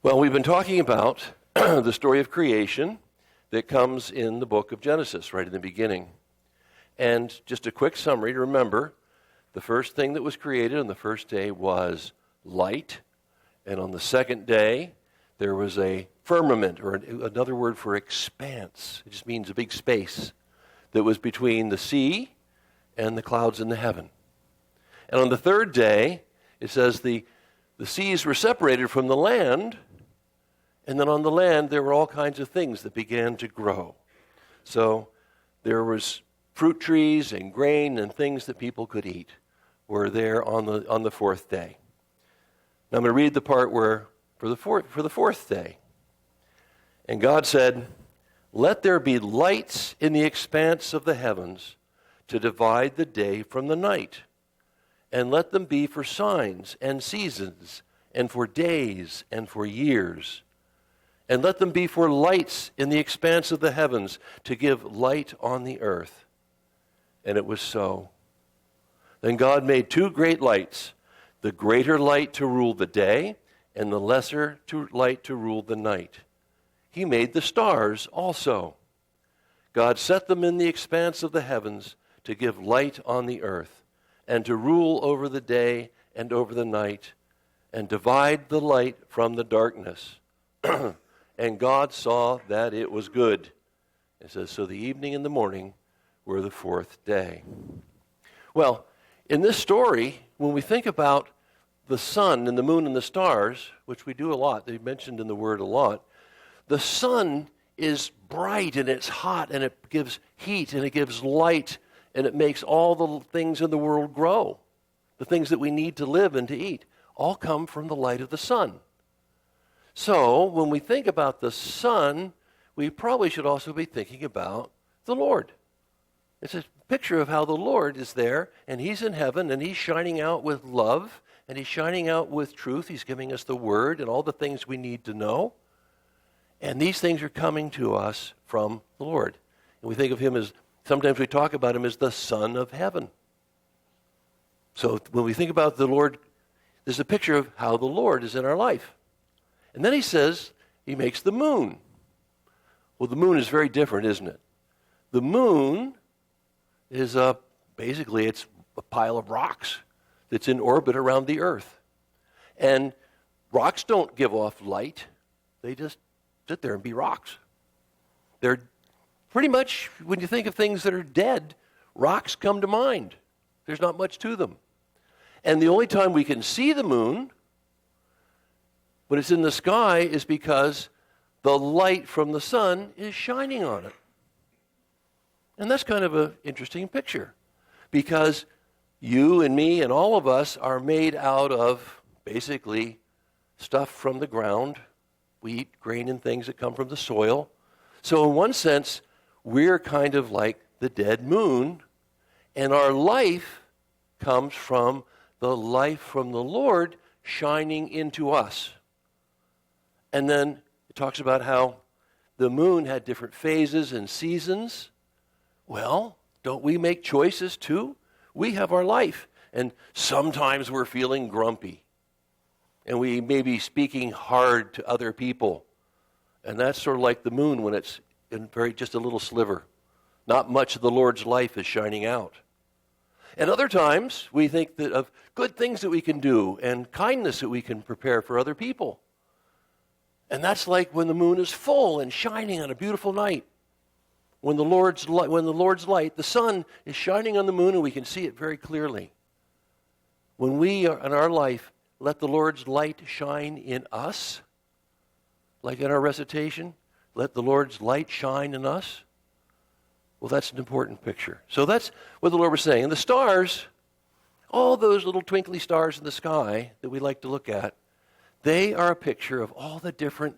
Well, we've been talking about the story of creation that comes in the book of Genesis, right in the beginning. And just a quick summary to remember, the first thing that was created on the first day was light. And on the second day, there was a firmament, or another word for expanse. It just means a big space that was between the sea and the clouds in the heaven. And on the third day, it says the seas were separated from the land. And then on the land, there were all kinds of things that began to grow. So there was fruit trees and grain and things that people could eat were there on the fourth day. Now I'm going to read the part where for the fourth day. And God said, "Let there be lights in the expanse of the heavens to divide the day from the night, and let them be for signs and seasons and for days and for years. And let them be for lights in the expanse of the heavens to give light on the earth." And it was so. Then God made two great lights, the greater light to rule the day and the lesser light to rule the night. He made the stars also. God set them in the expanse of the heavens to give light on the earth and to rule over the day and over the night and divide the light from the darkness. And God saw that it was good. It says, so the evening and the morning were the fourth day. Well, in this story, when we think about the sun and the moon and the stars, which we do a lot, they're mentioned in the Word a lot, the sun is bright and it's hot and it gives heat and it gives light and it makes all the things in the world grow. The things that we need to live and to eat all come from the light of the sun. So, when we think about the sun, we probably should also be thinking about the Lord. It's a picture of how the Lord is there, and He's in heaven, and He's shining out with love, and He's shining out with truth. He's giving us the Word and all the things we need to know. And these things are coming to us from the Lord. And we think of Him as, sometimes we talk about Him as the Son of Heaven. So, when we think about the Lord, there's a picture of how the Lord is in our life. And then he says he makes the moon. Well, the moon is very different, isn't it? The moon is basically it's a pile of rocks that's in orbit around the earth. And rocks don't give off light. They just sit there and be rocks. They're pretty much, when you think of things that are dead, rocks come to mind. There's not much to them. And the only time we can see the moon when it's in the sky is because the light from the sun is shining on it. And that's kind of an interesting picture because you and me and all of us are made out of basically stuff from the ground, wheat, grain, and things that come from the soil. So in one sense, we're kind of like the dead moon, and our life comes from the life from the Lord shining into us. And then it talks about how the moon had different phases and seasons. Well, don't we make choices too? We have our life. And sometimes we're feeling grumpy. And we may be speaking hard to other people. And that's sort of like the moon when it's in just a little sliver. Not much of the Lord's life is shining out. And other times we think that of good things that we can do and kindness that we can prepare for other people. And that's like when the moon is full and shining on a beautiful night. When the Lord's light, the sun is shining on the moon and we can see it very clearly. When we are in our life, let the Lord's light shine in us, like in our recitation, let the Lord's light shine in us. Well, that's an important picture. So that's what the Lord was saying. And the stars, all those little twinkly stars in the sky that we like to look at, they are a picture of all the different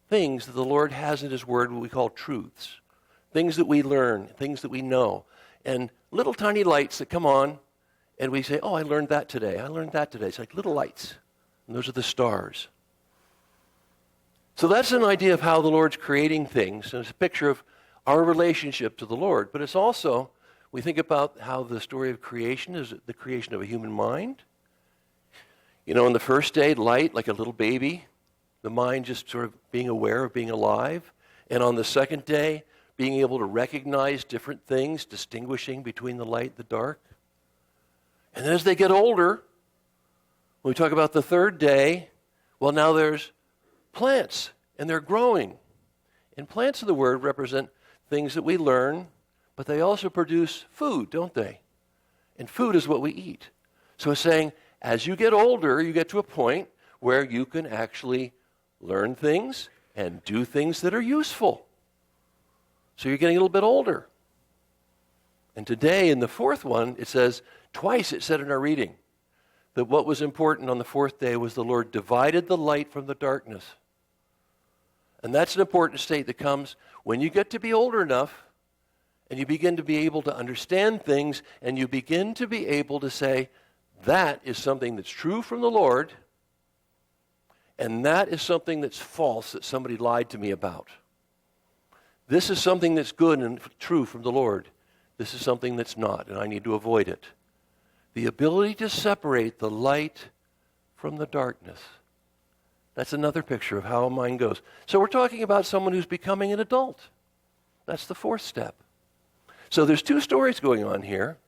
things that the Lord has in His Word, what we call truths. Things that we learn, things that we know. And little tiny lights that come on, and we say, oh, I learned that today. I learned that today. It's like little lights. And those are the stars. So that's an idea of how the Lord's creating things. And it's a picture of our relationship to the Lord. But it's also, we think about how the story of creation is the creation of a human mind. You know, in the first day, light, like a little baby, the mind just sort of being aware of being alive. And on the second day, being able to recognize different things, distinguishing between the light and the dark. And then as they get older, when we talk about the third day, well, now there's plants, and they're growing. And plants of the word represent things that we learn, but they also produce food, don't they? And food is what we eat. So it's saying, as you get older, you get to a point where you can actually learn things and do things that are useful. So you're getting a little bit older. And today, in the fourth one, it says, twice it said in our reading, that what was important on the fourth day was the Lord divided the light from the darkness. And that's an important state that comes when you get to be older enough and you begin to be able to understand things and you begin to be able to say, that is something that's true from the Lord and that is something that's false that somebody lied to me about. This is something that's good and true from the Lord. This is something that's not, and I need to avoid it. The ability to separate the light from the darkness. That's another picture of how a mind goes. So we're talking about someone who's becoming an adult. That's the fourth step. So there's two stories going on here.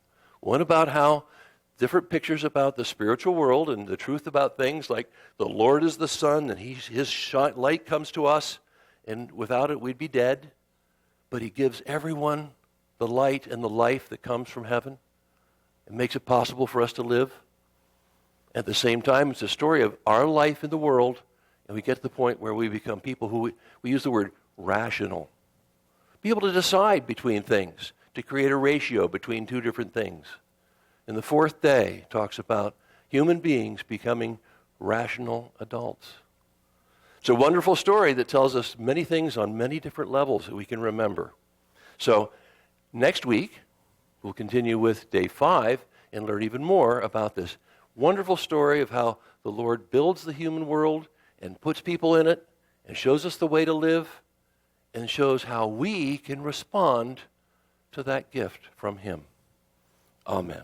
One about how different pictures about the spiritual world and the truth about things like the Lord is the sun and his light comes to us, and without it we'd be dead. But he gives everyone the light and the life that comes from heaven. It makes it possible for us to live. At the same time, it's a story of our life in the world, and we get to the point where we become people who, we use the word rational. Be able to decide between things, to create a ratio between two different things. And the fourth day talks about human beings becoming rational adults. It's a wonderful story that tells us many things on many different levels that we can remember. So next week, we'll continue with day 5 and learn even more about this wonderful story of how the Lord builds the human world and puts people in it and shows us the way to live and shows how we can respond to that gift from him. Amen.